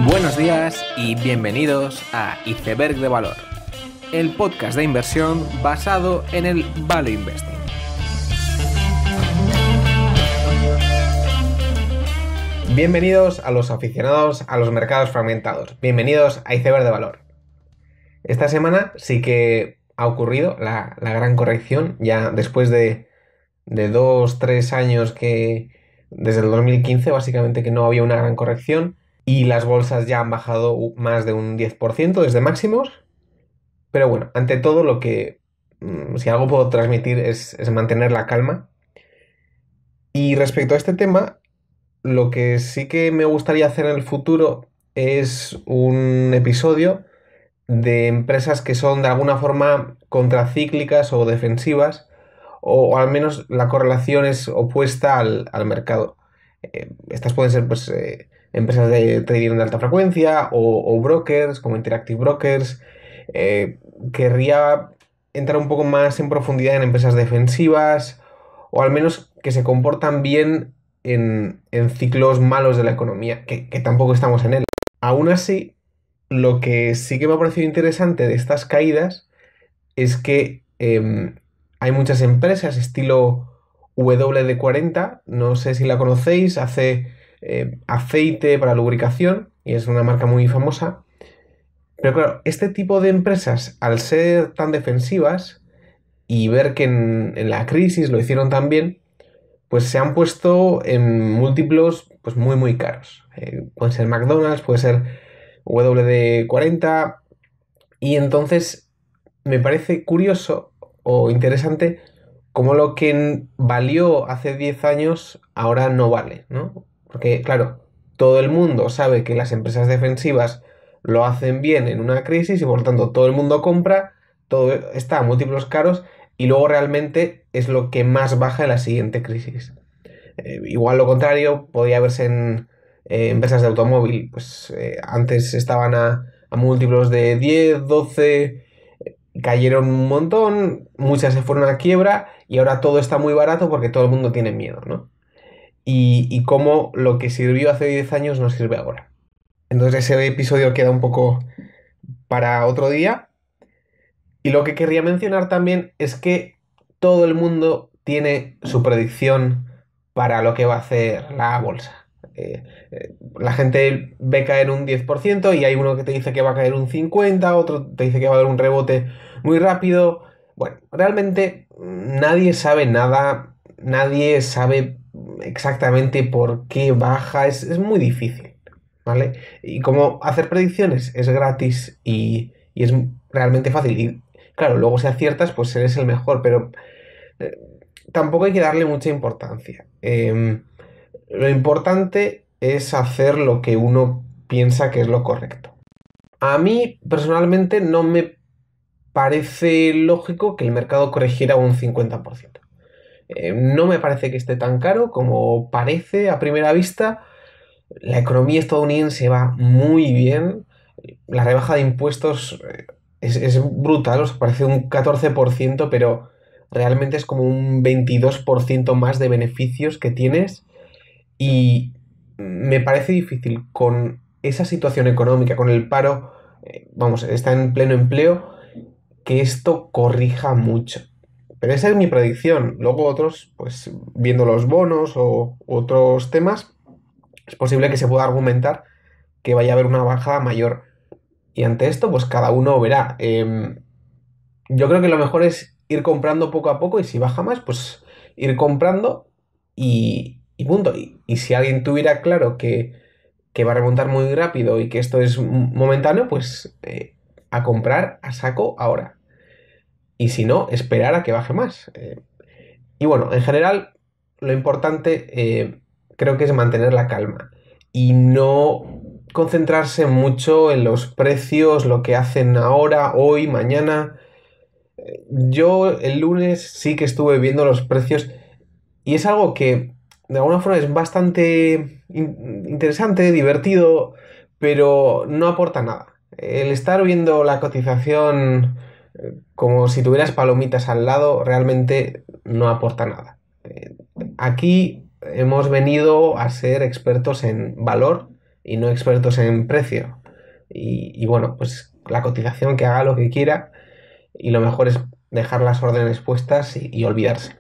Buenos días y bienvenidos a Iceberg de Valor, el podcast de inversión basado en el Value Investing. Bienvenidos a los aficionados a los mercados fragmentados, bienvenidos a Iceberg de Valor. Esta semana sí que ha ocurrido la gran corrección, ya después de 2-3 años que desde el 2015 básicamente que no había una gran corrección. Y las bolsas ya han bajado más de un 10% desde máximos. Pero bueno, ante todo lo que, si algo puedo transmitir es mantener la calma. Y respecto a este tema, lo que sí que me gustaría hacer en el futuro es un episodio de empresas que son de alguna forma contracíclicas o defensivas, o al menos la correlación es opuesta al mercado. Estas pueden ser empresas de trading de alta frecuencia o brokers como Interactive Brokers. Querría entrar un poco más en profundidad en empresas defensivas o al menos que se comportan bien en ciclos malos de la economía, que tampoco estamos en él. Aún así, lo que sí que me ha parecido interesante de estas caídas es que hay muchas empresas estilo WD-40, no sé si la conocéis, hace aceite para lubricación y es una marca muy famosa. Pero claro, este tipo de empresas, al ser tan defensivas y ver que en la crisis lo hicieron tan bien, pues se han puesto en múltiplos pues muy caros. Puede ser McDonald's, puede ser WD-40, y entonces me parece curioso o interesante cómo lo que valió hace 10 años ahora no vale, ¿no? Porque, claro, todo el mundo sabe que las empresas defensivas lo hacen bien en una crisis y por lo tanto todo el mundo compra, todo está a múltiplos caros y luego realmente es lo que más baja en la siguiente crisis. Igual lo contrario podría verse en empresas de automóvil, pues antes estaban a múltiplos de 10, 12, cayeron un montón, muchas se fueron a quiebra y ahora todo está muy barato porque todo el mundo tiene miedo, ¿no? Y cómo lo que sirvió hace 10 años no sirve ahora. Entonces ese episodio queda un poco para otro día. Y lo que querría mencionar también es que todo el mundo tiene su predicción para lo que va a hacer la bolsa. La gente ve caer un 10% y hay uno que te dice que va a caer un 50%, otro te dice que va a haber un rebote muy rápido. Bueno, realmente nadie sabe nada, nadie sabe exactamente por qué baja, es muy difícil, ¿vale? Y como hacer predicciones es gratis y es realmente fácil, y claro, luego si aciertas, pues eres el mejor, pero eh, tampoco hay que darle mucha importancia. Lo importante es hacer lo que uno piensa que es lo correcto. A mí, personalmente, no me parece lógico que el mercado corrigiera un 50%. No me parece que esté tan caro como parece a primera vista. La economía estadounidense va muy bien. La rebaja de impuestos es brutal, os parece un 14%, pero realmente es como un 22% más de beneficios que tienes. Y me parece difícil con esa situación económica, con el paro, vamos, está en pleno empleo, que esto corrija mucho. Pero esa es mi predicción. Luego otros, pues viendo los bonos o otros temas, es posible que se pueda argumentar que vaya a haber una bajada mayor. Y ante esto, pues cada uno verá. Yo creo que lo mejor es ir comprando poco a poco y si baja más, pues ir comprando y punto. Y si alguien tuviera claro que va a remontar muy rápido y que esto es momentáneo, pues a comprar a saco ahora. Y si no, esperar a que baje más. Y bueno, en general, lo importante creo que es mantener la calma y no concentrarse mucho en los precios, lo que hacen ahora, hoy, mañana. Yo el lunes sí que estuve viendo los precios y es algo que de alguna forma es bastante interesante, divertido, pero no aporta nada. El estar viendo la cotización como si tuvieras palomitas al lado realmente no aporta nada. Aquí hemos venido a ser expertos en valor y no expertos en precio. Y bueno, pues la cotización que haga lo que quiera y lo mejor es dejar las órdenes puestas y olvidarse.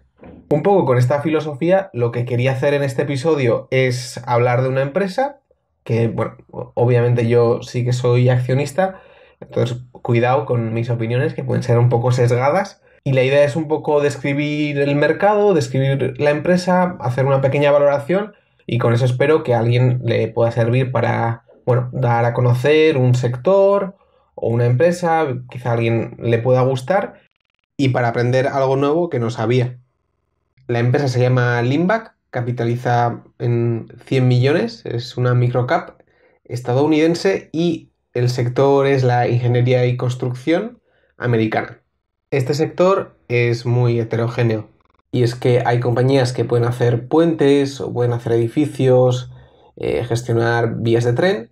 Un poco con esta filosofía, lo que quería hacer en este episodio es hablar de una empresa que, bueno, obviamente yo sí que soy accionista, entonces cuidado con mis opiniones que pueden ser un poco sesgadas. Y la idea es un poco describir el mercado, describir la empresa, hacer una pequeña valoración y con eso espero que a alguien le pueda servir para, bueno, dar a conocer un sector o una empresa, quizá a alguien le pueda gustar y para aprender algo nuevo que no sabía. La empresa se llama Limbac, capitaliza en 100 millones, es una microcap estadounidense y el sector es la ingeniería y construcción americana. Este sector es muy heterogéneo y es que hay compañías que pueden hacer puentes o pueden hacer edificios, gestionar vías de tren,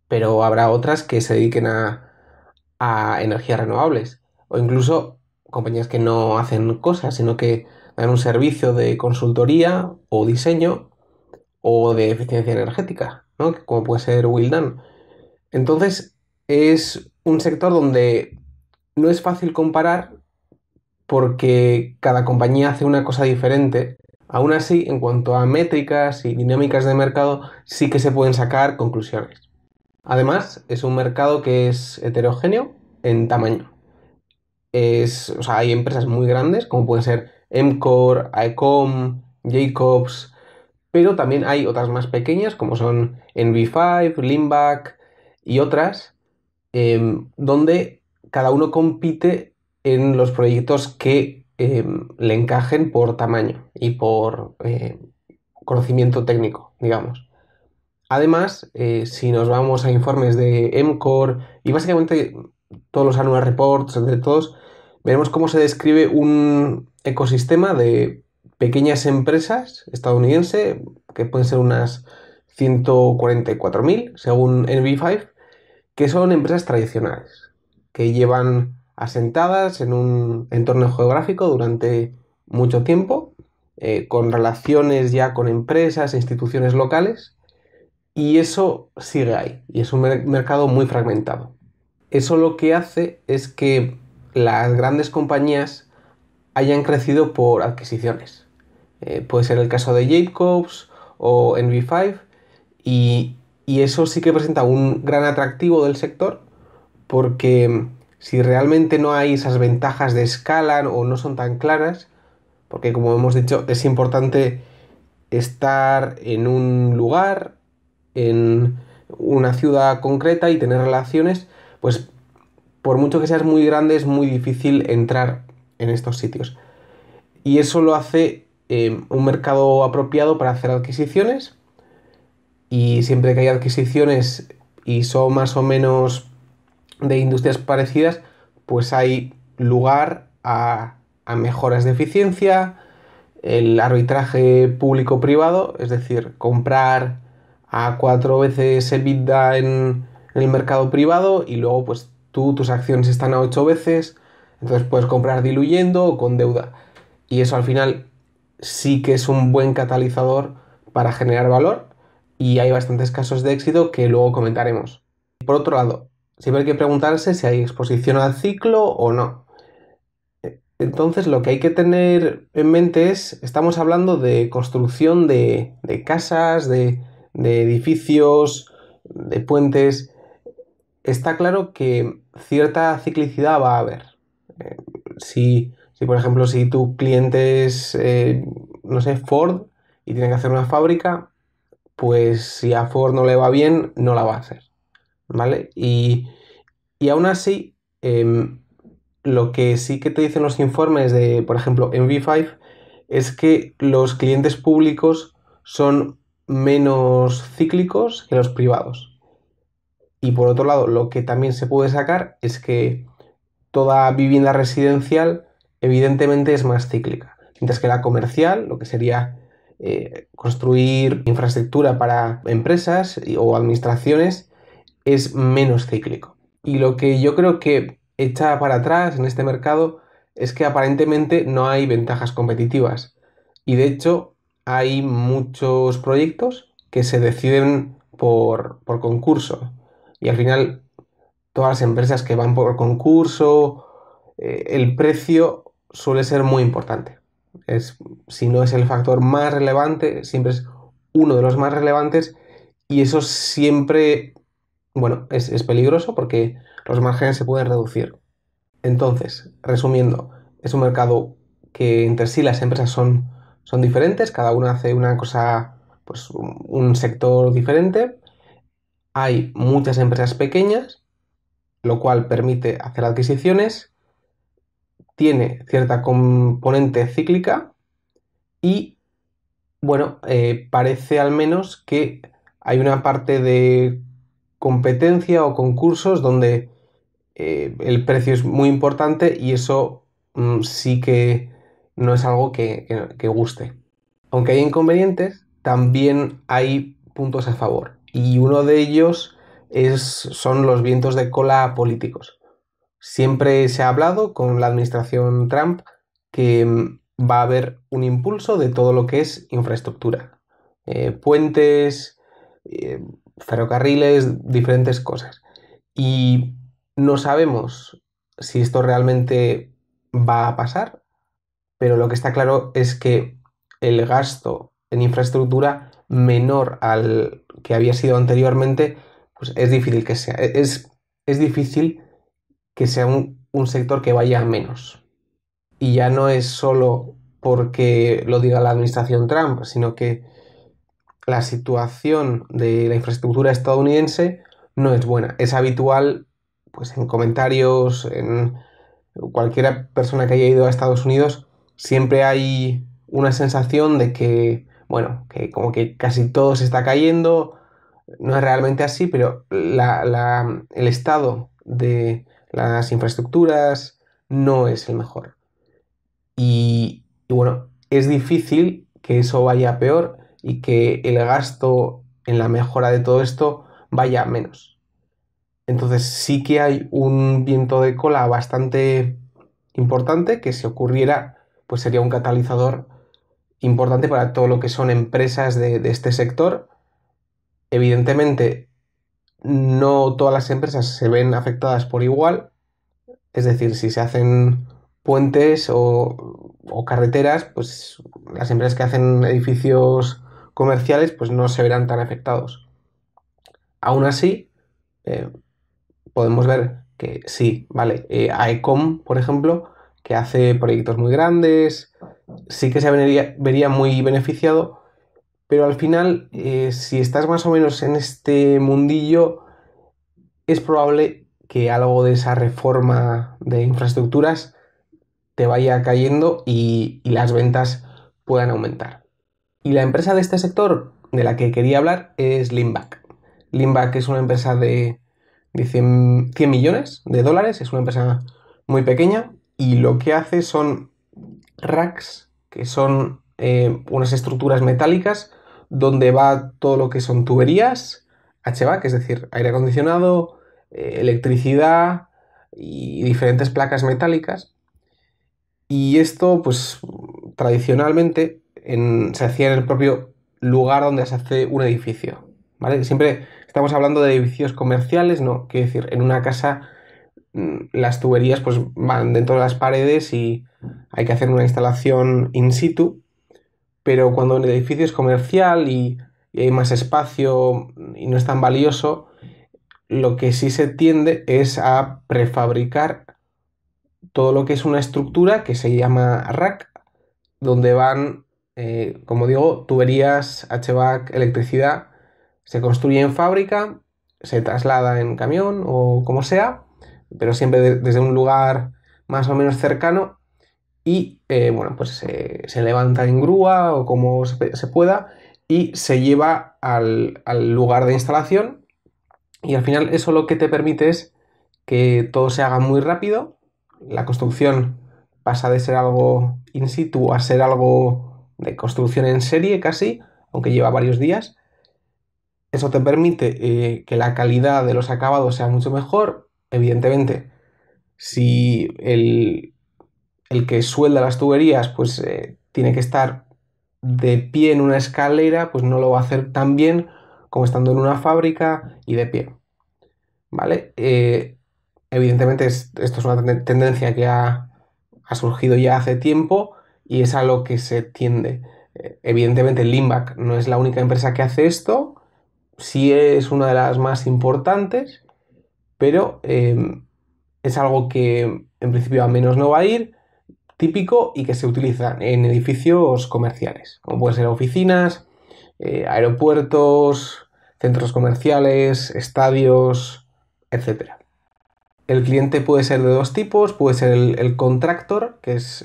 pero habrá otras que se dediquen a energías renovables o incluso compañías que no hacen cosas, sino que dan un servicio de consultoría o diseño o de eficiencia energética, ¿no? Como puede ser Willdan. Entonces, es un sector donde no es fácil comparar porque cada compañía hace una cosa diferente. Aún así, en cuanto a métricas y dinámicas de mercado, sí que se pueden sacar conclusiones. Además, es un mercado que es heterogéneo en tamaño. O sea, hay empresas muy grandes, como pueden ser Emcor, AECOM, Jacobs, pero también hay otras más pequeñas, como son NV5, Limbac y otras, donde cada uno compite en los proyectos que le encajen por tamaño y por conocimiento técnico, digamos. Además, si nos vamos a informes de Emcor y básicamente todos los annual reports de todos, veremos cómo se describe un ecosistema de pequeñas empresas estadounidenses, que pueden ser unas 144.000 según NV5, que son empresas tradicionales, que llevan asentadas en un entorno geográfico durante mucho tiempo, con relaciones ya con empresas e instituciones locales y eso sigue ahí, y es un mercado muy fragmentado. Eso lo que hace es que las grandes compañías hayan crecido por adquisiciones. Puede ser el caso de Jacobs o NV5, y, y eso sí que presenta un gran atractivo del sector, porque si realmente no hay esas ventajas de escala o no son tan claras, porque como hemos dicho, es importante estar en un lugar, en una ciudad concreta y tener relaciones, pues por mucho que seas muy grande es muy difícil entrar en estos sitios. Y eso lo hace un mercado apropiado para hacer adquisiciones y siempre que hay adquisiciones y son más o menos de industrias parecidas, pues hay lugar a mejoras de eficiencia, el arbitraje público-privado, es decir, comprar a 4 veces EBITDA en el mercado privado y luego pues tus acciones están a 8 veces, entonces puedes comprar diluyendo o con deuda. Y eso al final sí que es un buen catalizador para generar valor y hay bastantes casos de éxito que luego comentaremos. Por otro lado, siempre hay que preguntarse si hay exposición al ciclo o no. Entonces, lo que hay que tener en mente es, estamos hablando de construcción de casas, de edificios, de puentes. Está claro que cierta ciclicidad va a haber. Eh, si, por ejemplo, si tu cliente es, no sé, Ford y tiene que hacer una fábrica, pues si a Ford no le va bien, no la va a hacer, ¿vale? Y aún así, lo que sí que te dicen los informes de, por ejemplo, MV5, es que los clientes públicos son menos cíclicos que los privados. Y por otro lado, lo que también se puede sacar es que toda vivienda residencial evidentemente es más cíclica, mientras que la comercial, lo que sería construir infraestructura para empresas o administraciones, es menos cíclico. Y lo que yo creo que echa para atrás en este mercado es que aparentemente no hay ventajas competitivas. Y de hecho hay muchos proyectos que se deciden por concurso. Y al final, todas las empresas que van por concurso, el precio suele ser muy importante. Si no es el factor más relevante, siempre es uno de los más relevantes y eso siempre, bueno, es peligroso porque los márgenes se pueden reducir. Entonces, resumiendo, es un mercado que entre sí las empresas son diferentes, cada una hace una cosa, pues un sector diferente. Hay muchas empresas pequeñas, lo cual permite hacer adquisiciones, tiene cierta componente cíclica y, bueno, parece al menos que hay una parte de competencia o concursos donde el precio es muy importante y eso sí que no es algo que guste. Aunque hay inconvenientes, también hay puntos a favor. Y uno de ellos son los vientos de cola políticos. Siempre se ha hablado con la administración Trump que va a haber un impulso de todo lo que es infraestructura. Puentes, eh, ferrocarriles, diferentes cosas. Y no sabemos si esto realmente va a pasar, pero lo que está claro es que el gasto en infraestructura menor al que había sido anteriormente, pues es difícil que sea. Es difícil que sea un sector que vaya a menos. Y ya no es solo porque lo diga la administración Trump, sino que la situación de la infraestructura estadounidense no es buena. Es habitual, pues en comentarios, en cualquier persona que haya ido a Estados Unidos, siempre hay una sensación de que, bueno, que como que casi todo se está cayendo. No es realmente así, pero el estado de las infraestructuras no es el mejor. Y bueno, es difícil que eso vaya a peor y que el gasto en la mejora de todo esto vaya a menos. Entonces sí que hay un viento de cola bastante importante que si ocurriera, pues sería un catalizador importante para todo lo que son empresas de este sector. Evidentemente, no todas las empresas se ven afectadas por igual. Es decir, si se hacen puentes o carreteras, pues las empresas que hacen edificios comerciales, pues no se verán tan afectados. Aún así, eh, podemos ver que sí, vale, AECOM, por ejemplo, que hace proyectos muy grandes, sí que se vería muy beneficiado, pero al final, si estás más o menos en este mundillo, es probable que algo de esa reforma de infraestructuras te vaya cayendo y las ventas puedan aumentar. Y la empresa de este sector de la que quería hablar es Limback. Limback es una empresa de 100 millones de dólares, es una empresa muy pequeña y lo que hace son racks, que son unas estructuras metálicas donde va todo lo que son tuberías, HVAC, es decir, aire acondicionado, electricidad y diferentes placas metálicas. Y esto, pues, tradicionalmente se hacía en el propio lugar donde se hace un edificio, ¿vale? Siempre estamos hablando de edificios comerciales, ¿no? Quiero decir, en una casa las tuberías pues van dentro de las paredes y hay que hacer una instalación in situ, pero cuando el edificio es comercial y hay más espacio y no es tan valioso, lo que sí se tiende es a prefabricar todo lo que es una estructura que se llama rack, donde van, como digo, tuberías, HVAC, electricidad, se construye en fábrica, se traslada en camión o como sea, pero siempre desde un lugar más o menos cercano y, bueno, pues se levanta en grúa o como se pueda y se lleva al lugar de instalación y al final eso lo que te permite es que todo se haga muy rápido, la construcción pasa de ser algo in situ a ser algo de construcción en serie casi, aunque lleva varios días. Eso te permite que la calidad de los acabados sea mucho mejor. Evidentemente, si el que suelda las tuberías pues tiene que estar de pie en una escalera, pues no lo va a hacer tan bien como estando en una fábrica y de pie, ¿vale? Evidentemente esto es una tendencia que ha surgido ya hace tiempo y es a lo que se tiende. Evidentemente Limbac no es la única empresa que hace esto, sí es una de las más importantes, pero es algo que en principio a menos no va a ir, típico y que se utiliza en edificios comerciales, como pueden ser oficinas, aeropuertos, centros comerciales, estadios, etcétera. El cliente puede ser de dos tipos, puede ser el contractor, que es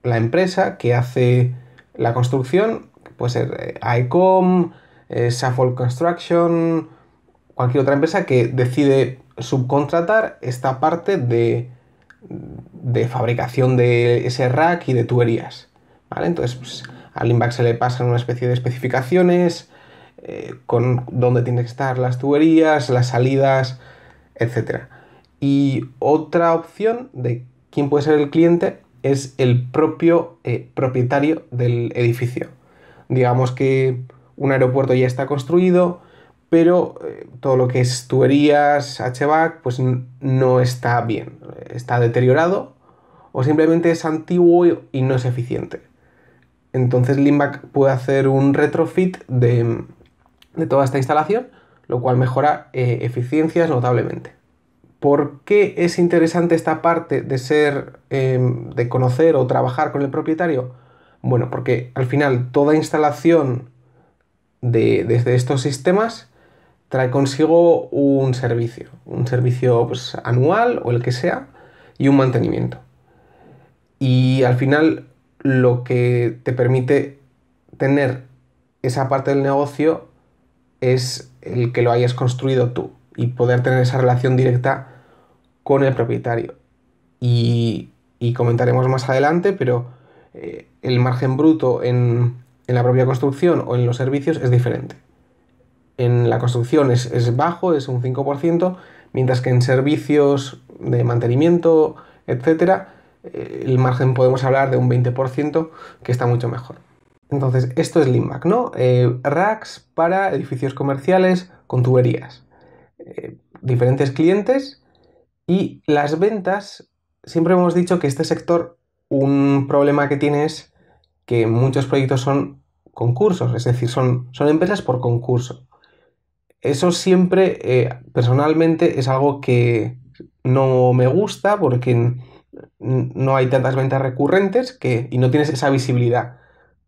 la empresa que hace la construcción, puede ser AECOM, Suffolk Construction, cualquier otra empresa que decide subcontratar esta parte de fabricación de ese rack y de tuberías, ¿vale? Entonces, pues, al Limbac se le pasan una especie de especificaciones con dónde tienen que estar las tuberías, las salidas, etcétera. Y otra opción de quién puede ser el cliente es el propio propietario del edificio. Digamos que un aeropuerto ya está construido, pero todo lo que es tuberías, HVAC, pues no está bien, está deteriorado o simplemente es antiguo y no es eficiente. Entonces Limbac puede hacer un retrofit de toda esta instalación, lo cual mejora eficiencias notablemente. ¿Por qué es interesante esta parte de ser, de conocer o trabajar con el propietario? Bueno, porque al final toda instalación desde estos sistemas trae consigo un servicio pues, anual o el que sea, y un mantenimiento. Y al final lo que te permite tener esa parte del negocio es el que lo hayas construido tú y poder tener esa relación directa con el propietario. Y comentaremos más adelante, pero el margen bruto en la propia construcción o en los servicios es diferente. En la construcción es bajo, es un 5%, mientras que en servicios de mantenimiento, etcétera, el margen podemos hablar de un 20%, que está mucho mejor. Entonces, esto es Limbac, ¿no? Racks para edificios comerciales con tuberías. Diferentes clientes y las ventas. Siempre hemos dicho que este sector, un problema que tiene es que muchos proyectos son concursos, es decir, son empresas por concurso. Eso siempre, personalmente, es algo que no me gusta porque no hay tantas ventas recurrentes y no tienes esa visibilidad.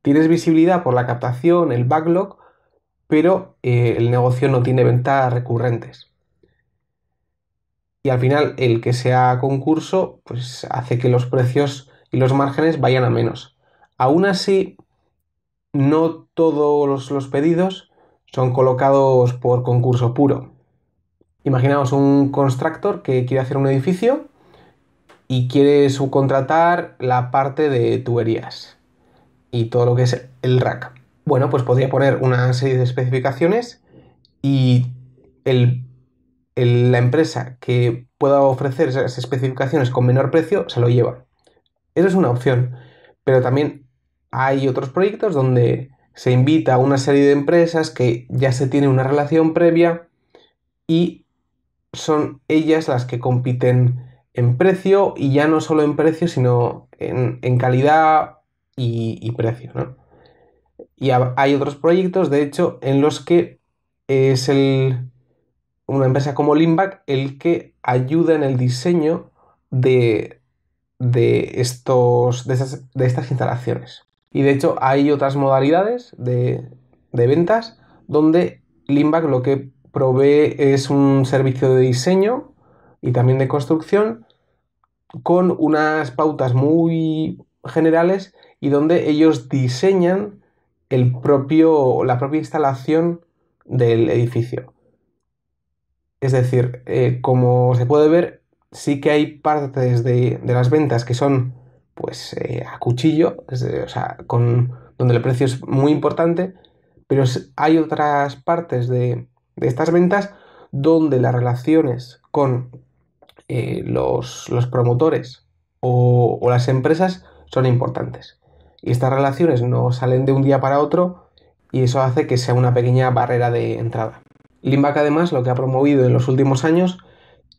Tienes visibilidad por la captación, el backlog, pero el negocio no tiene ventas recurrentes. Y al final, el que sea concurso, pues hace que los precios y los márgenes vayan a menos. Aún así, no todos los pedidos son colocados por concurso puro. Imaginaos un constructor que quiere hacer un edificio y quiere subcontratar la parte de tuberías y todo lo que es el rack. Bueno, pues podría poner una serie de especificaciones y la empresa que pueda ofrecer esas especificaciones con menor precio se lo lleva. Eso es una opción, pero también hay otros proyectos donde se invita a una serie de empresas que ya se tiene una relación previa y son ellas las que compiten en precio y ya no solo en precio, sino en calidad y precio, ¿no? Y hay otros proyectos, de hecho, en los que es una empresa como Limbac el que ayuda en el diseño de, de estas instalaciones. Y de hecho hay otras modalidades de ventas donde Limbac lo que provee es un servicio de diseño y también de construcción con unas pautas muy generales y donde ellos diseñan la propia instalación del edificio. Es decir, como se puede ver, sí que hay partes de las ventas que son pues a cuchillo, o sea, donde el precio es muy importante, pero hay otras partes de estas ventas donde las relaciones con los promotores o las empresas son importantes. Y estas relaciones no salen de un día para otro y eso hace que sea una pequeña barrera de entrada. Limback además lo que ha promovido en los últimos años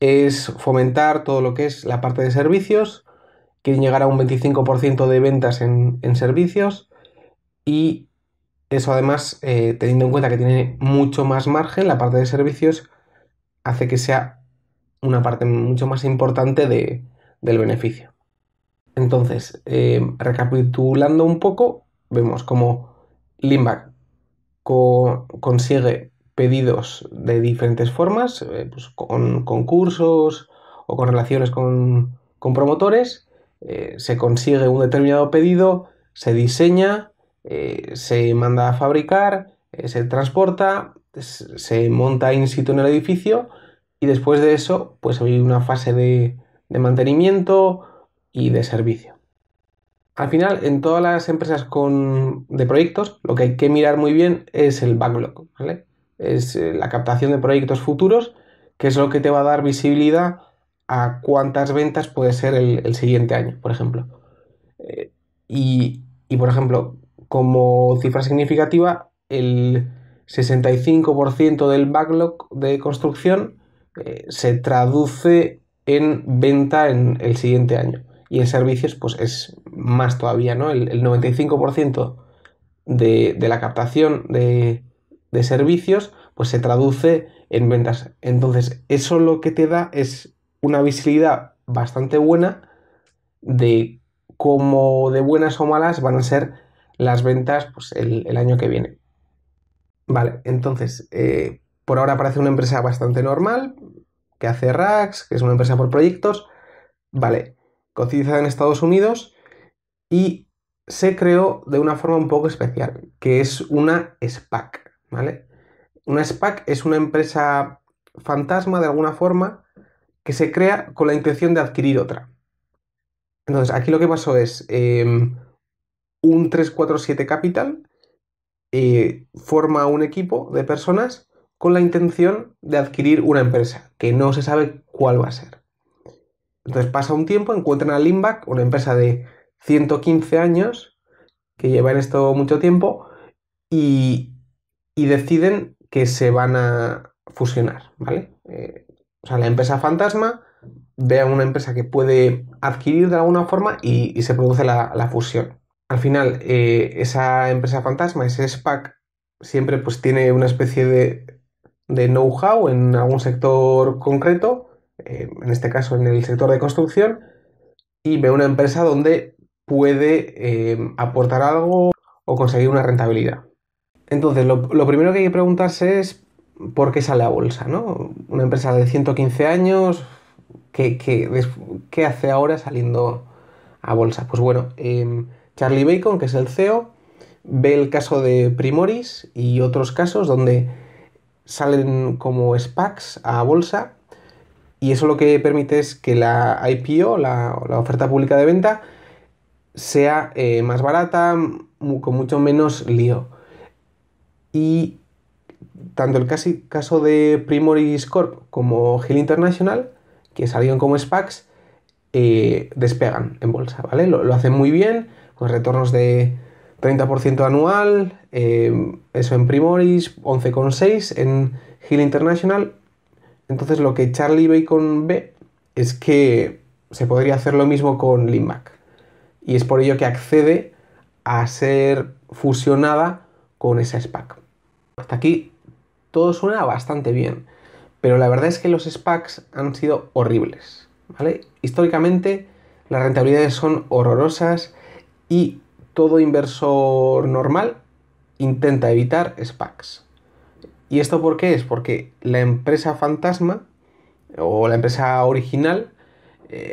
es fomentar todo lo que es la parte de servicios, quieren llegar a un 25% de ventas en servicios y eso además, teniendo en cuenta que tiene mucho más margen, la parte de servicios hace que sea una parte mucho más importante del beneficio. Entonces, recapitulando un poco, vemos como Limback consigue pedidos de diferentes formas, pues con concursos o con relaciones con promotores. Se consigue un determinado pedido, se diseña, se manda a fabricar, se transporta, se monta in situ en el edificio y después de eso, pues hay una fase de mantenimiento y de servicio. Al final, en todas las empresas de proyectos, lo que hay que mirar muy bien es el backlog, ¿vale? Es la captación de proyectos futuros, que es lo que te va a dar visibilidad a cuántas ventas puede ser el siguiente año, por ejemplo. Eh, por ejemplo, como cifra significativa, el 65% del backlog de construcción se traduce en venta en el siguiente año. Y en servicios, pues es más todavía, ¿no? El 95% de la captación de servicios, pues se traduce en ventas. Entonces, eso lo que te da es una visibilidad bastante buena de cómo de buenas o malas van a ser las ventas pues, el año que viene. Vale, entonces, por ahora parece una empresa bastante normal, que hace racks, que es una empresa por proyectos. Vale, cotiza en Estados Unidos y se creó de una forma un poco especial, que es una SPAC, ¿vale? Una SPAC es una empresa fantasma de alguna forma que se crea con la intención de adquirir otra. Entonces, aquí lo que pasó es un 347 Capital forma un equipo de personas con la intención de adquirir una empresa, que no se sabe cuál va a ser. Entonces pasa un tiempo, encuentran a Limback, una empresa de 115 años, que lleva en esto mucho tiempo, y, y deciden que se van a fusionar, ¿vale? O sea, la empresa fantasma ve a una empresa que puede adquirir de alguna forma y se produce la fusión. Al final, esa empresa fantasma, ese SPAC, siempre pues tiene una especie de know-how en algún sector concreto, en este caso en el sector de construcción, y ve una empresa donde puede aportar algo o conseguir una rentabilidad. Entonces, lo primero que hay que preguntarse es por qué sale a bolsa, ¿no? Una empresa de 115 años, ¿qué hace ahora saliendo a bolsa? Pues bueno, Charlie Bacon, que es el CEO, ve el caso de Primoris y otros casos donde salen como SPACs a bolsa y eso lo que permite es que la IPO, la oferta pública de venta, sea más barata, con mucho menos lío. Y tanto el caso de Primoris Corp como Hill International, que salieron como SPACs, despegan en bolsa, ¿vale? Lo hacen muy bien, con retornos de 30% anual, eso en Primoris, 11,6 en Hill International. Entonces lo que Charlie Bacon ve es que se podría hacer lo mismo con Limback. Y es por ello que accede a ser fusionada con esa SPAC. Hasta aquí todo suena bastante bien, pero la verdad es que los SPACs han sido horribles, ¿vale? Históricamente las rentabilidades son horrorosas y todo inversor normal intenta evitar SPACs. ¿Y esto por qué es? Porque la empresa fantasma o la empresa original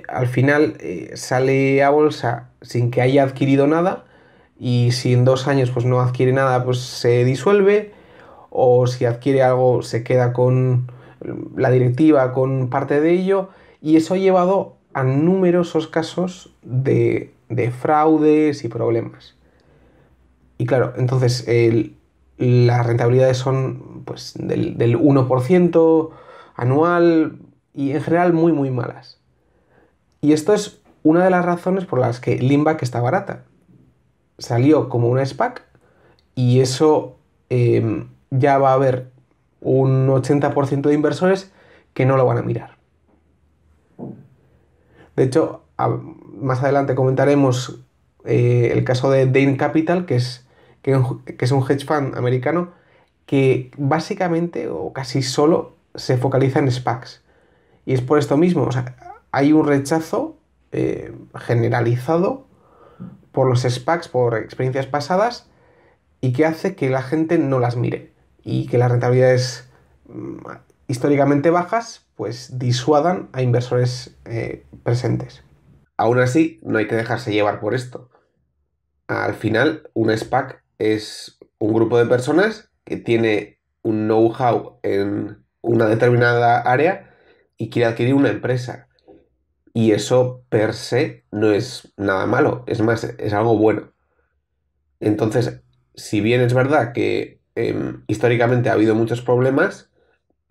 al final sale a bolsa sin que haya adquirido nada y si en 2 años pues no adquiere nada pues se disuelve o si adquiere algo se queda con la directiva con parte de ello y eso ha llevado a numerosos casos de fraudes y problemas. Y claro, entonces las rentabilidades son pues del 1% anual y en general muy muy malas. Y esto es una de las razones por las que Limback está barata. Salió como una SPAC y eso ya va a haber un 80% de inversores que no lo van a mirar. De hecho, más adelante comentaremos el caso de Dane Capital, que es un hedge fund americano que básicamente o casi solo se focaliza en SPACs. Y es por esto mismo, o sea, hay un rechazo generalizado por los SPACs, por experiencias pasadas, y que hace que la gente no las mire y que las rentabilidades mm, históricamente bajas pues disuadan a inversores presentes. Aún así, no hay que dejarse llevar por esto. Al final, un SPAC es un grupo de personas que tiene un know-how en una determinada área y quiere adquirir una empresa. Y eso per se no es nada malo, es más, es algo bueno. Entonces, si bien es verdad que históricamente ha habido muchos problemas,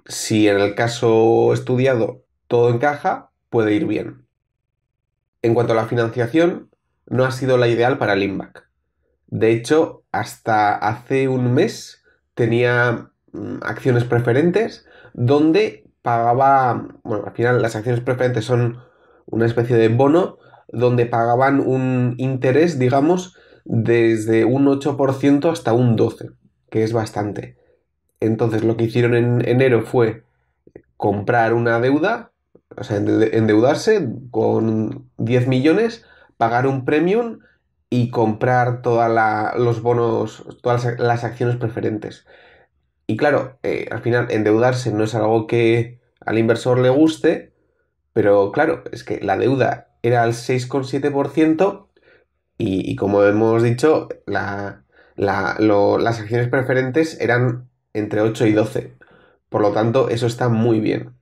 si en el caso estudiado todo encaja, puede ir bien. En cuanto a la financiación, no ha sido la ideal para el Limbach. De hecho, hasta hace un mes tenía acciones preferentes donde pagaba, bueno, al final las acciones preferentes son una especie de bono donde pagaban un interés, digamos, desde un 8% hasta un 12%, que es bastante. Entonces lo que hicieron en enero fue comprar una deuda, o sea, endeudarse con 10 millones, pagar un premium y comprar todos los bonos, todas las acciones preferentes. Y claro, al final endeudarse no es algo que al inversor le guste, pero claro, es que la deuda era al 6,7% y como hemos dicho, las acciones preferentes eran entre 8 y 12. Por lo tanto, eso está muy bien.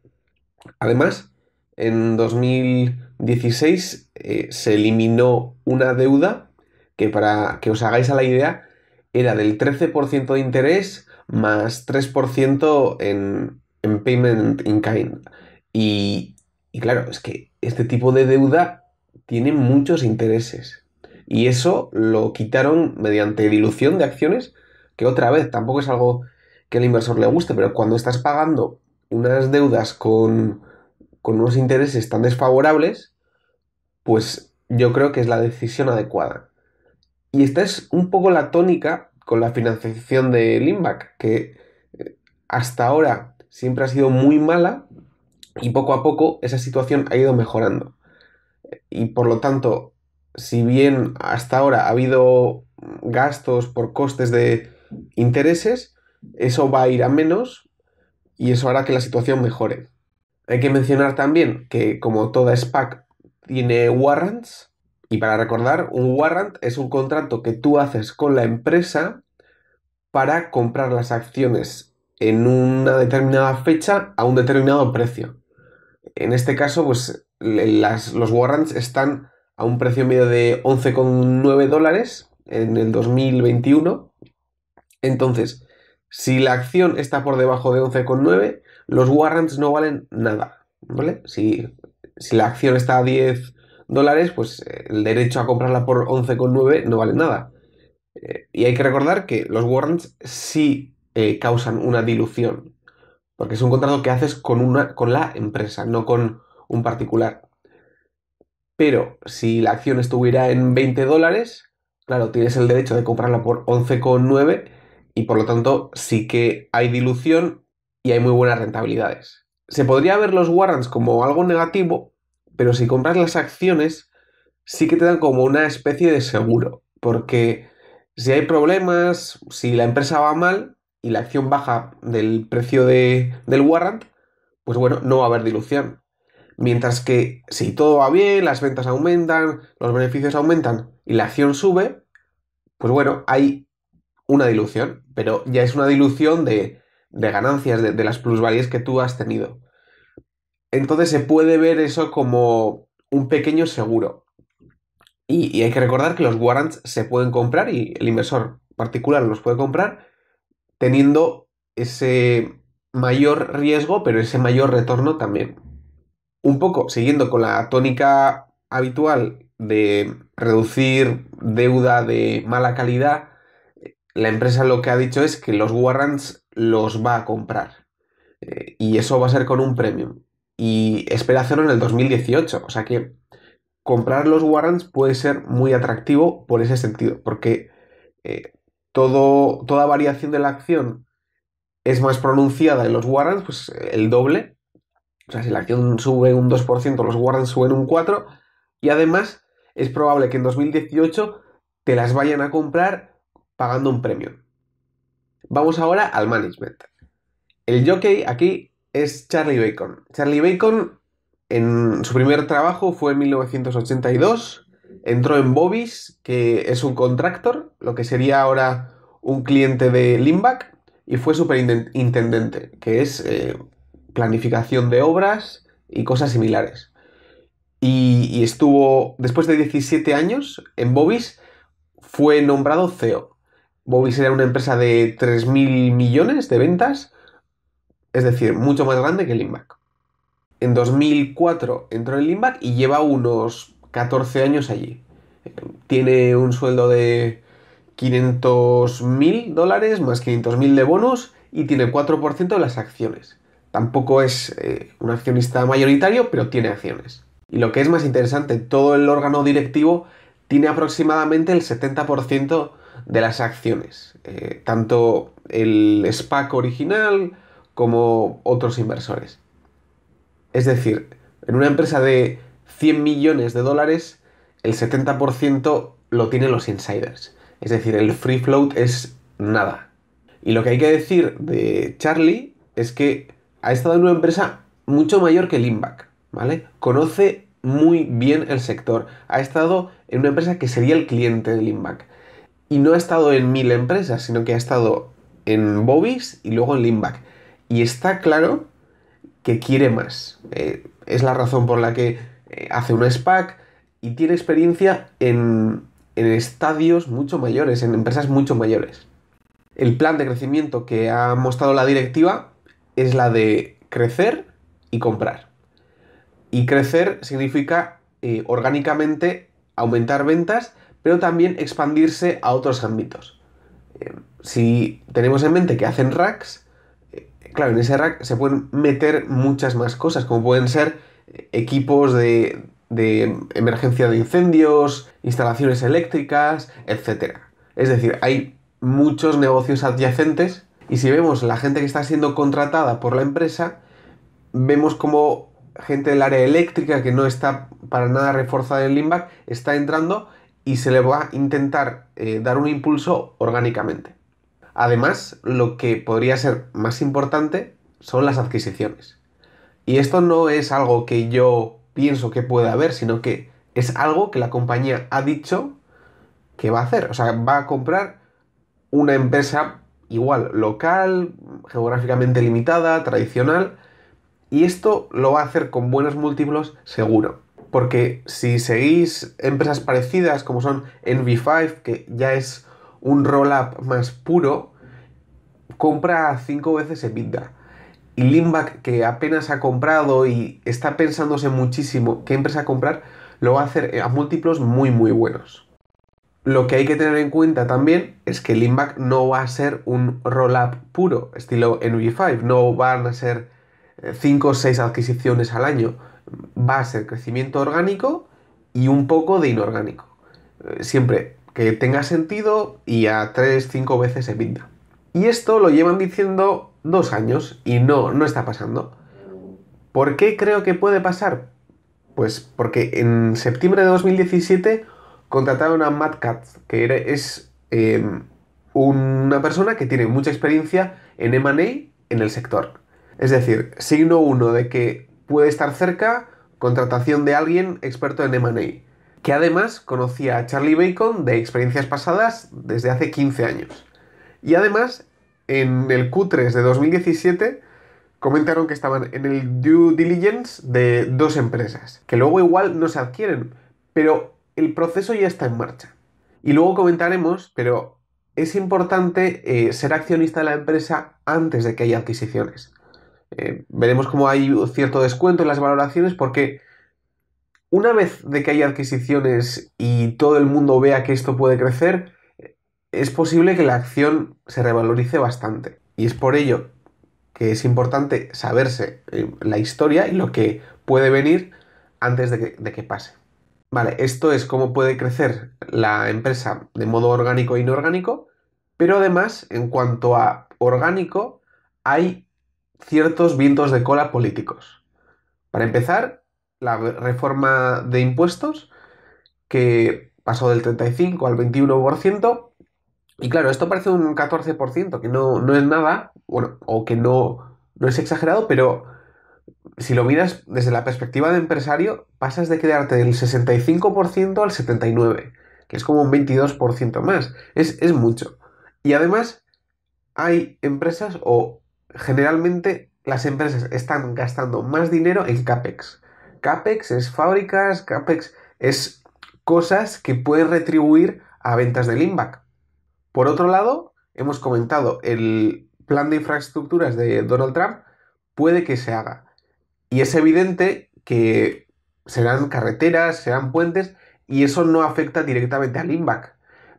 Además, en 2016 se eliminó una deuda que, para que os hagáis a la idea, era del 13% de interés más 3% en payment in kind. Y claro, es que este tipo de deuda tiene muchos intereses. Y eso lo quitaron mediante dilución de acciones, que otra vez tampoco es algo que al inversor le guste, pero cuando estás pagando unas deudas con unos intereses tan desfavorables, pues yo creo que es la decisión adecuada. Y esta es un poco la tónica con la financiación de Limbach, que hasta ahora siempre ha sido muy mala y poco a poco esa situación ha ido mejorando. Y por lo tanto, si bien hasta ahora ha habido gastos por costes de intereses, eso va a ir a menos y eso hará que la situación mejore. Hay que mencionar también que como toda SPAC tiene warrants, y para recordar, un warrant es un contrato que tú haces con la empresa para comprar las acciones en una determinada fecha a un determinado precio. En este caso, pues los warrants están a un precio medio de 11,9 dólares en el 2021. Entonces, si la acción está por debajo de 11,9, los warrants no valen nada, ¿vale? Si la acción está a 10 dólares, pues el derecho a comprarla por 11,9 no vale nada. Y hay que recordar que los warrants sí causan una dilución, porque es un contrato que haces con la empresa, no con un particular. Pero si la acción estuviera en 20 dólares, claro, tienes el derecho de comprarla por 11,9 y por lo tanto sí que hay dilución y hay muy buenas rentabilidades. Se podría ver los warrants como algo negativo, pero si compras las acciones sí que te dan como una especie de seguro, porque si hay problemas, si la empresa va mal y la acción baja del precio del warrant, pues bueno, no va a haber dilución. Mientras que si todo va bien, las ventas aumentan, los beneficios aumentan y la acción sube, pues bueno, hay una dilución, pero ya es una dilución de ganancias, de las plusvalías que tú has tenido. Entonces se puede ver eso como un pequeño seguro. Y hay que recordar que los warrants se pueden comprar y el inversor particular los puede comprar teniendo ese mayor riesgo, pero ese mayor retorno también. Un poco siguiendo con la tónica habitual de reducir deuda de mala calidad, la empresa lo que ha dicho es que los warrants los va a comprar. Y eso va a ser con un premium. Y espera hacerlo en el 2018. O sea que comprar los warrants puede ser muy atractivo por ese sentido, porque eh, toda variación de la acción es más pronunciada en los warrants, pues el doble. O sea, si la acción sube un 2%, los warrants suben un 4%, y además es probable que en 2018 te las vayan a comprar pagando un premium. Vamos ahora al management. El jockey aquí es Charlie Bacon. Charlie Bacon en su primer trabajo fue en 1982. Entró en Bobis, que es un contractor, lo que sería ahora un cliente de Limback, y fue superintendente, que es planificación de obras y cosas similares. Y estuvo, después de 17 años en Bobis, fue nombrado CEO. Bobis era una empresa de 3.000 millones de ventas, es decir, mucho más grande que Limback. En 2004 entró en Limback y lleva unos 14 años allí. Tiene un sueldo de 500.000 dólares más 500.000 de bonus y tiene 4% de las acciones. Tampoco es un accionista mayoritario, pero tiene acciones. Y lo que es más interesante, todo el órgano directivo tiene aproximadamente el 70% de las acciones, tanto el SPAC original como otros inversores. Es decir, en una empresa de 100 millones de dólares, el 70% lo tienen los insiders. Es decir, el free float es nada. Y lo que hay que decir de Charlie es que ha estado en una empresa mucho mayor que Limback, ¿vale? Conoce muy bien el sector. Ha estado en una empresa que sería el cliente de Limback. Y no ha estado en 1000 empresas, sino que ha estado en Bobis y luego en Limback. Y está claro que quiere más. Es la razón por la que hace un SPAC y tiene experiencia en estadios mucho mayores, en empresas mucho mayores. El plan de crecimiento que ha mostrado la directiva es la de crecer y comprar. Y crecer significa orgánicamente aumentar ventas, pero también expandirse a otros ámbitos. Si tenemos en mente que hacen racks, claro, en ese rack se pueden meter muchas más cosas, como pueden ser equipos de emergencia de incendios, instalaciones eléctricas, etcétera. Es decir, hay muchos negocios adyacentes y si vemos la gente que está siendo contratada por la empresa, vemos como gente del área eléctrica que no está para nada reforzada en Limback está entrando y se le va a intentar dar un impulso orgánicamente. Además, lo que podría ser más importante son las adquisiciones. Y esto no es algo que yo pienso que puede haber, sino que es algo que la compañía ha dicho que va a hacer. O sea, va a comprar una empresa igual, local, geográficamente limitada, tradicional, y esto lo va a hacer con buenos múltiplos seguro. Porque si seguís empresas parecidas como son NV5, que ya es un roll-up más puro, compra 5 veces EBITDA. Y Limback, que apenas ha comprado y está pensándose muchísimo qué empresa comprar, lo va a hacer a múltiplos muy muy buenos. Lo que hay que tener en cuenta también es que Limback no va a ser un roll-up puro, estilo NV5, no van a ser 5 o 6 adquisiciones al año, va a ser crecimiento orgánico y un poco de inorgánico. Siempre que tenga sentido y a 3 5 veces EBITDA. Y esto lo llevan diciendo 2 años y no está pasando. ¿Por qué creo que puede pasar? Pues porque en septiembre de 2017 contrataron a Matt Katz, que es una persona que tiene mucha experiencia en M&A en el sector. Es decir, signo uno de que puede estar cerca, contratación de alguien experto en M&A, que además conocía a Charlie Bacon de experiencias pasadas desde hace 15 años. Y además, en el Q3 de 2017 comentaron que estaban en el due diligence de 2 empresas, que luego igual no se adquieren, pero el proceso ya está en marcha. Y luego comentaremos, pero es importante ser accionista de la empresa antes de que haya adquisiciones. Veremos cómo hay cierto descuento en las valoraciones porque una vez de que haya adquisiciones y todo el mundo vea que esto puede crecer, es posible que la acción se revalorice bastante. Y es por ello que es importante saberse la historia y lo que puede venir antes de que pase. Vale, esto es cómo puede crecer la empresa de modo orgánico e inorgánico, pero además, en cuanto a orgánico, hay ciertos vientos de cola políticos. Para empezar, la reforma de impuestos, que pasó del 35 al 21%, y claro, esto parece un 14%, que no es nada, bueno, o que no es exagerado, pero si lo miras desde la perspectiva de empresario, pasas de quedarte del 65% al 79%, que es como un 22% más. Es mucho. Y además, hay empresas, o generalmente las empresas están gastando más dinero en CAPEX. CAPEX es fábricas, CAPEX es cosas que pueden retribuir a ventas del INVAC. Por otro lado, hemos comentado el plan de infraestructuras de Donald Trump, puede que se haga. Y es evidente que serán carreteras, serán puentes, y eso no afecta directamente al INVAC.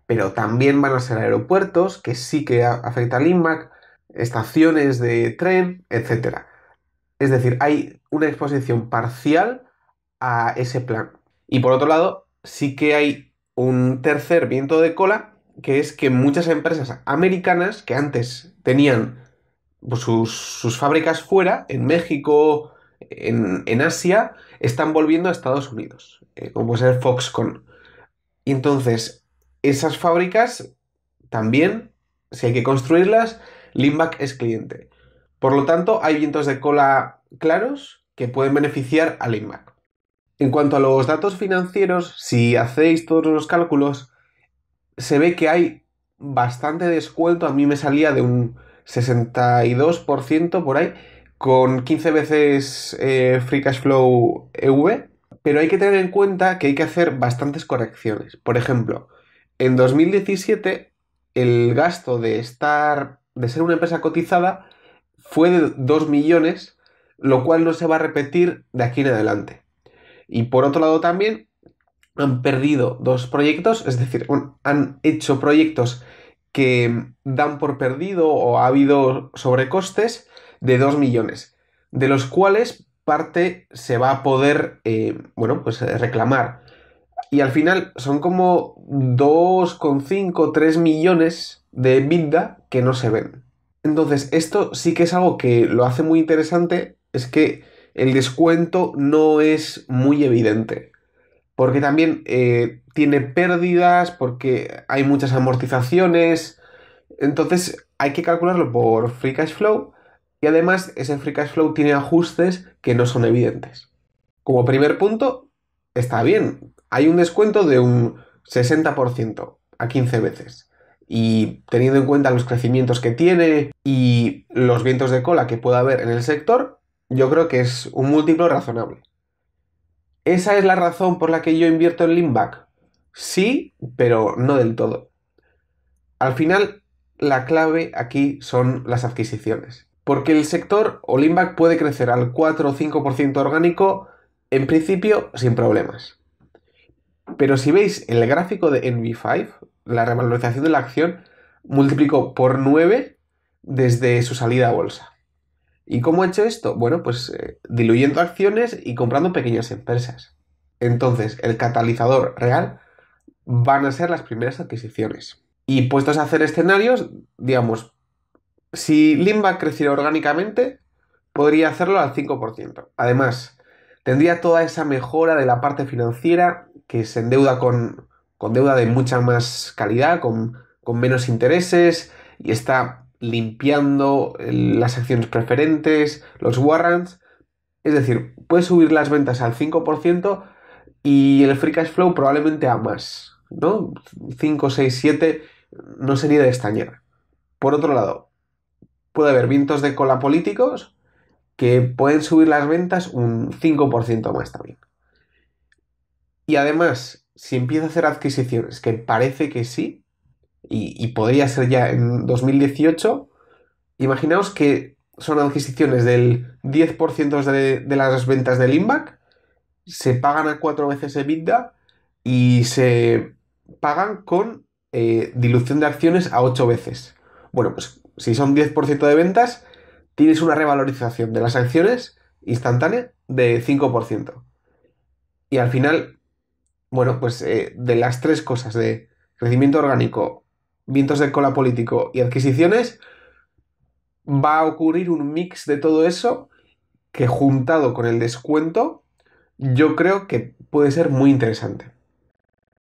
Pero también van a ser aeropuertos, que sí que afecta al INVAC, estaciones de tren, etcétera. Es decir, hay una exposición parcial a ese plan. Y por otro lado, sí que hay un tercer viento de cola, que es que muchas empresas americanas que antes tenían pues, sus fábricas fuera, en México, en Asia, están volviendo a Estados Unidos, como puede ser Foxconn. Y entonces, esas fábricas también, si hay que construirlas, Limbach es cliente. Por lo tanto, hay vientos de cola claros que pueden beneficiar a Limbach. En cuanto a los datos financieros, si hacéis todos los cálculos, se ve que hay bastante descuento. A mí me salía de un 62% por ahí, con 15 veces Free Cash Flow EV. Pero hay que tener en cuenta que hay que hacer bastantes correcciones. Por ejemplo, en 2017 el gasto de ser una empresa cotizada fue de 2 millones, lo cual no se va a repetir de aquí en adelante. Y por otro lado también han perdido dos proyectos, es decir, han hecho proyectos que dan por perdido o ha habido sobrecostes de 2 millones, de los cuales parte se va a poder, bueno, pues reclamar. Y al final son como 2,5 3 millones de EBITDA que no se ven. Entonces, esto sí que es algo que lo hace muy interesante, es que el descuento no es muy evidente porque también tiene pérdidas, porque hay muchas amortizaciones, entonces hay que calcularlo por free cash flow y además ese free cash flow tiene ajustes que no son evidentes. Como primer punto, está bien, hay un descuento de un 60% a 15 veces. Y teniendo en cuenta los crecimientos que tiene y los vientos de cola que pueda haber en el sector, yo creo que es un múltiplo razonable. ¿Esa es la razón por la que yo invierto en Limbach? Sí, pero no del todo. Al final, la clave aquí son las adquisiciones. Porque el sector o Limbach puede crecer al 4 o 5% orgánico, en principio, sin problemas. Pero si veis el gráfico de NV5, la revalorización de la acción multiplicó por 9 desde su salida a bolsa. ¿Y cómo he hecho esto? Bueno, pues diluyendo acciones y comprando pequeñas empresas. Entonces, el catalizador real van a ser las primeras adquisiciones. Y puestos a hacer escenarios, digamos, si Limba creciera orgánicamente, podría hacerlo al 5%. Además, tendría toda esa mejora de la parte financiera que se endeuda con deuda de mucha más calidad, con menos intereses y está limpiando las acciones preferentes, los warrants. Es decir, puede subir las ventas al 5% y el free cash flow probablemente a más, ¿no? 5, 6, 7 no sería de extrañar. Por otro lado, puede haber vientos de cola políticos que pueden subir las ventas un 5% más también. Y además, si empieza a hacer adquisiciones, que parece que sí, y podría ser ya en 2018, imaginaos que son adquisiciones del 10% de las ventas del INVAC, se pagan a 4 veces EBITDA y se pagan con dilución de acciones a 8 veces. Bueno, pues si son 10% de ventas, tienes una revalorización de las acciones instantánea de 5%. Y al final, bueno, pues de las tres cosas de crecimiento orgánico, vientos de cola político y adquisiciones, va a ocurrir un mix de todo eso que juntado con el descuento, yo creo que puede ser muy interesante.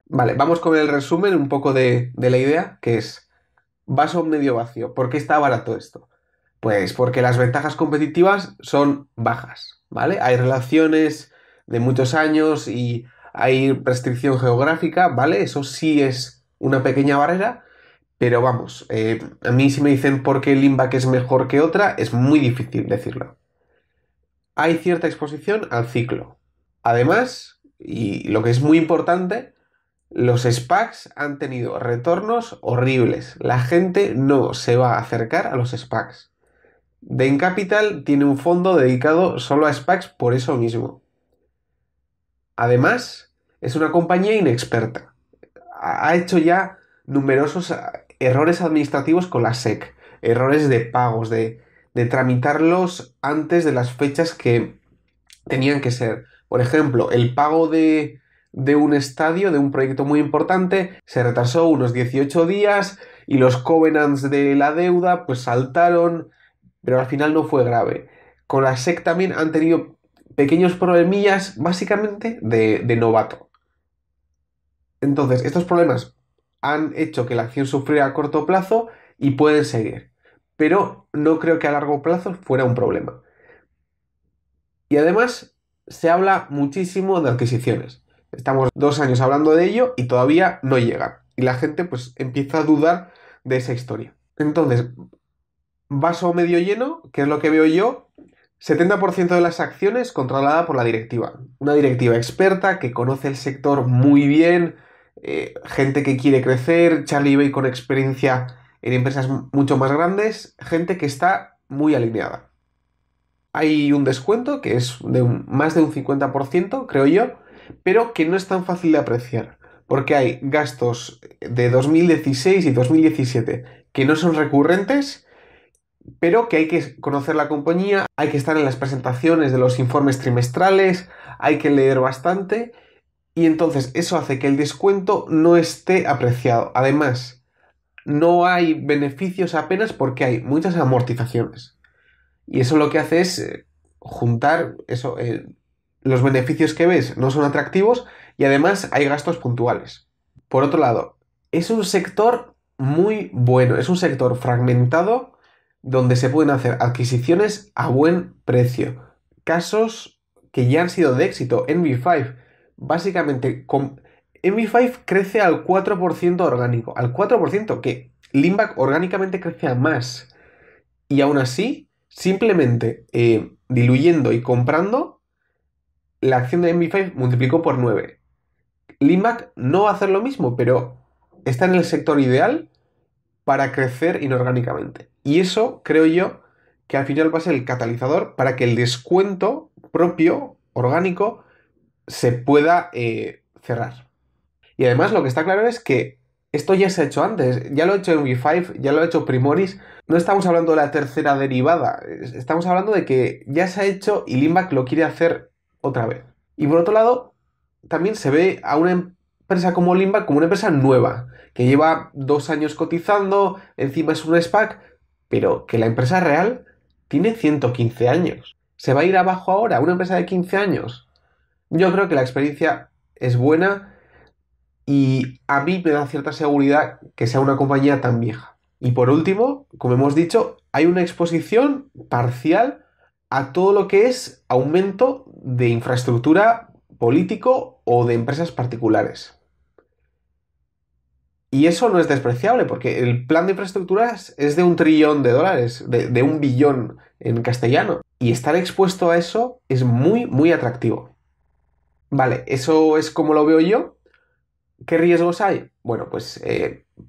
Vale, vamos con el resumen un poco de la idea, que es vaso medio vacío. ¿Por qué está barato esto? Pues porque las ventajas competitivas son bajas, ¿vale? Hay relaciones de muchos años y hay restricción geográfica, ¿vale? Eso sí es una pequeña barrera, pero vamos, a mí si me dicen por qué Limbac es mejor que otra, es muy difícil decirlo. Hay cierta exposición al ciclo. Además, y lo que es muy importante, los SPACs han tenido retornos horribles. La gente no se va a acercar a los SPACs. Bain Capital tiene un fondo dedicado solo a SPACs por eso mismo. Además, es una compañía inexperta. Ha hecho ya numerosos errores administrativos con la SEC, errores de pagos, de tramitarlos antes de las fechas que tenían que ser. Por ejemplo, el pago de un estadio, de un proyecto muy importante, se retrasó unos 18 días y los covenants de la deuda pues saltaron, pero al final no fue grave. Con la SEC también han tenido pequeños problemillas, básicamente de novato. Entonces, estos problemas han hecho que la acción sufriera a corto plazo y pueden seguir. Pero no creo que a largo plazo fuera un problema. Y además, se habla muchísimo de adquisiciones. Estamos 2 años hablando de ello y todavía no llega. Y la gente pues empieza a dudar de esa historia. Entonces, vaso medio lleno, que es lo que veo yo, 70% de las acciones controlada por la directiva. Una directiva experta que conoce el sector muy bien, gente que quiere crecer, Charlie Bay con experiencia en empresas mucho más grandes, gente que está muy alineada. Hay un descuento que es de más de un 50%, creo yo, pero que no es tan fácil de apreciar, porque hay gastos de 2016 y 2017 que no son recurrentes, pero que hay que conocer la compañía, hay que estar en las presentaciones de los informes trimestrales, hay que leer bastante, y entonces eso hace que el descuento no esté apreciado. Además, no hay beneficios apenas porque hay muchas amortizaciones. Y eso lo que hace es juntar eso, los beneficios que ves no son atractivos y además hay gastos puntuales. Por otro lado, es un sector muy bueno, es un sector fragmentado donde se pueden hacer adquisiciones a buen precio. Casos que ya han sido de éxito. NV5, básicamente, NV5 crece al 4% orgánico, al 4% que Limbac orgánicamente crece a más. Y aún así, simplemente diluyendo y comprando, la acción de NV5 multiplicó por 9. Limbac no va a hacer lo mismo, pero está en el sector ideal para crecer inorgánicamente. Y eso creo yo que al final va a ser el catalizador para que el descuento propio, orgánico, se pueda cerrar. Y además lo que está claro es que esto ya se ha hecho antes, ya lo ha hecho NV5, ya lo ha hecho Primoris. No estamos hablando de la tercera derivada, estamos hablando de que ya se ha hecho y Limbac lo quiere hacer otra vez. Y por otro lado, también se ve a una empresa como Limbac como una empresa nueva, que lleva 2 años cotizando, encima es un SPAC, pero que la empresa real tiene 115 años. ¿Se va a ir abajo ahora una empresa de 15 años? Yo creo que la experiencia es buena y a mí me da cierta seguridad que sea una compañía tan vieja. Y por último, como hemos dicho, hay una exposición parcial a todo lo que es aumento de infraestructura político o de empresas particulares. Y eso no es despreciable, porque el plan de infraestructuras es de $1 trillón, de 1 billón en castellano. Y estar expuesto a eso es muy, muy atractivo. Vale, eso es como lo veo yo. ¿Qué riesgos hay? Bueno, pues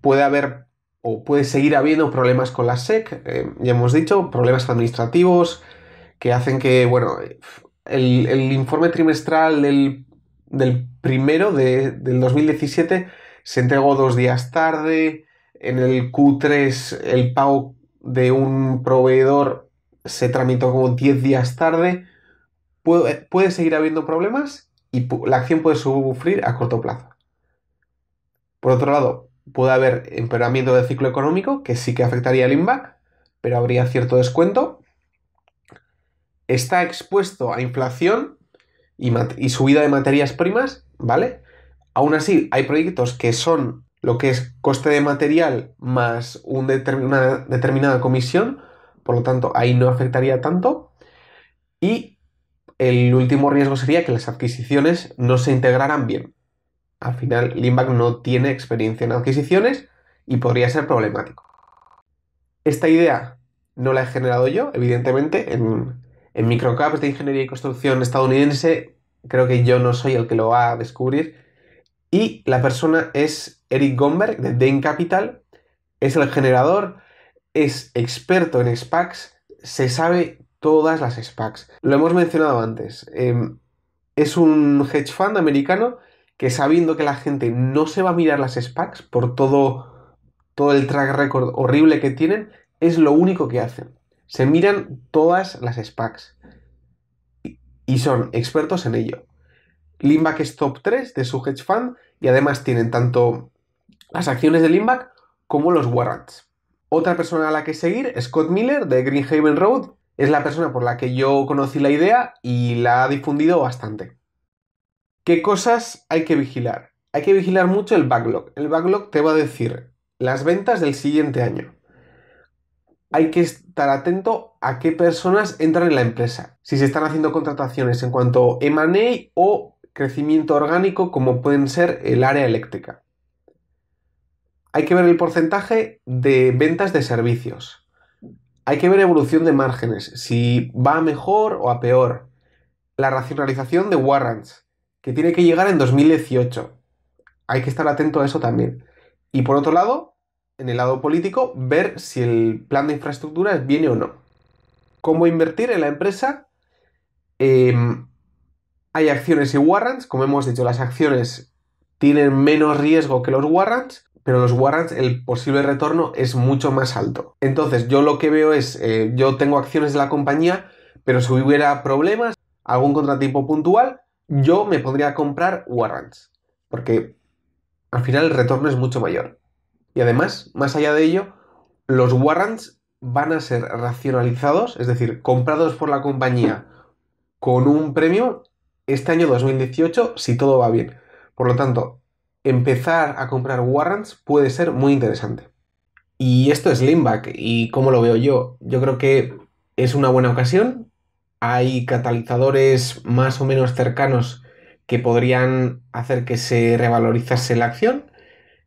puede haber o puede seguir habiendo problemas con la SEC, ya hemos dicho, problemas administrativos que hacen que, bueno, el informe trimestral del primero del 2017 se entregó 2 días tarde, en el Q3 el pago de un proveedor se tramitó como 10 días tarde. Puede seguir habiendo problemas y la acción puede sufrir a corto plazo. Por otro lado, puede haber empeoramiento del ciclo económico, que sí que afectaría al INVAC, pero habría cierto descuento. Está expuesto a inflación y subida de materias primas, ¿vale? Aún así, hay proyectos que son lo que es coste de material más una determinada comisión, por lo tanto, ahí no afectaría tanto. Y el último riesgo sería que las adquisiciones no se integraran bien. Al final, Limbach no tiene experiencia en adquisiciones y podría ser problemático. Esta idea no la he generado yo, evidentemente. En microcaps de ingeniería y construcción estadounidense, creo que yo no soy el que lo va a descubrir. Y la persona es Eric Gomberg de Dane Capital. Es el generador, es experto en SPACs, se sabe todas las SPACs. Lo hemos mencionado antes. Es un hedge fund americano que, sabiendo que la gente no se va a mirar las SPACs por todo el track record horrible que tienen, es lo único que hacen. Se miran todas las SPACs y son expertos en ello. Limbach es top 3 de su hedge fund y además tienen tanto las acciones de Limbach como los warrants. Otra persona a la que seguir, Scott Miller de Greenhaven Road, es la persona por la que yo conocí la idea y la ha difundido bastante. ¿Qué cosas hay que vigilar? Hay que vigilar mucho el backlog. El backlog te va a decir las ventas del siguiente año. Hay que estar atento a qué personas entran en la empresa. Si se están haciendo contrataciones en cuanto a M&A o crecimiento orgánico, como pueden ser el área eléctrica. Hay que ver el porcentaje de ventas de servicios. Hay que ver evolución de márgenes, si va a mejor o a peor. La racionalización de warrants, que tiene que llegar en 2018. Hay que estar atento a eso también. Y por otro lado, en el lado político, ver si el plan de infraestructuras viene o no. ¿Cómo invertir en la empresa? Hay acciones y warrants. Como hemos dicho, las acciones tienen menos riesgo que los warrants, pero los warrants, el posible retorno es mucho más alto. Entonces, yo lo que veo es, yo tengo acciones de la compañía, pero si hubiera problemas, algún contratiempo puntual, yo me podría comprar warrants, porque al final el retorno es mucho mayor. Y además, más allá de ello, los warrants van a ser racionalizados, es decir, comprados por la compañía con un premio este año 2018 si todo va bien. Por lo tanto, empezar a comprar warrants puede ser muy interesante. Y esto es Limbach. ¿Y cómo lo veo yo? Yo creo que es una buena ocasión. Hay catalizadores más o menos cercanos que podrían hacer que se revalorizase la acción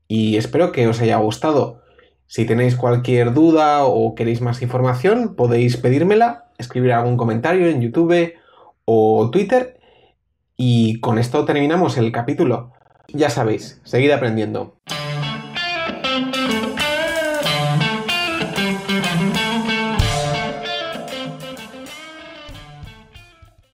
y espero que os haya gustado. Si tenéis cualquier duda o queréis más información, podéis pedírmela, escribir algún comentario en YouTube o Twitter y con esto terminamos el capítulo. Ya sabéis, seguid aprendiendo.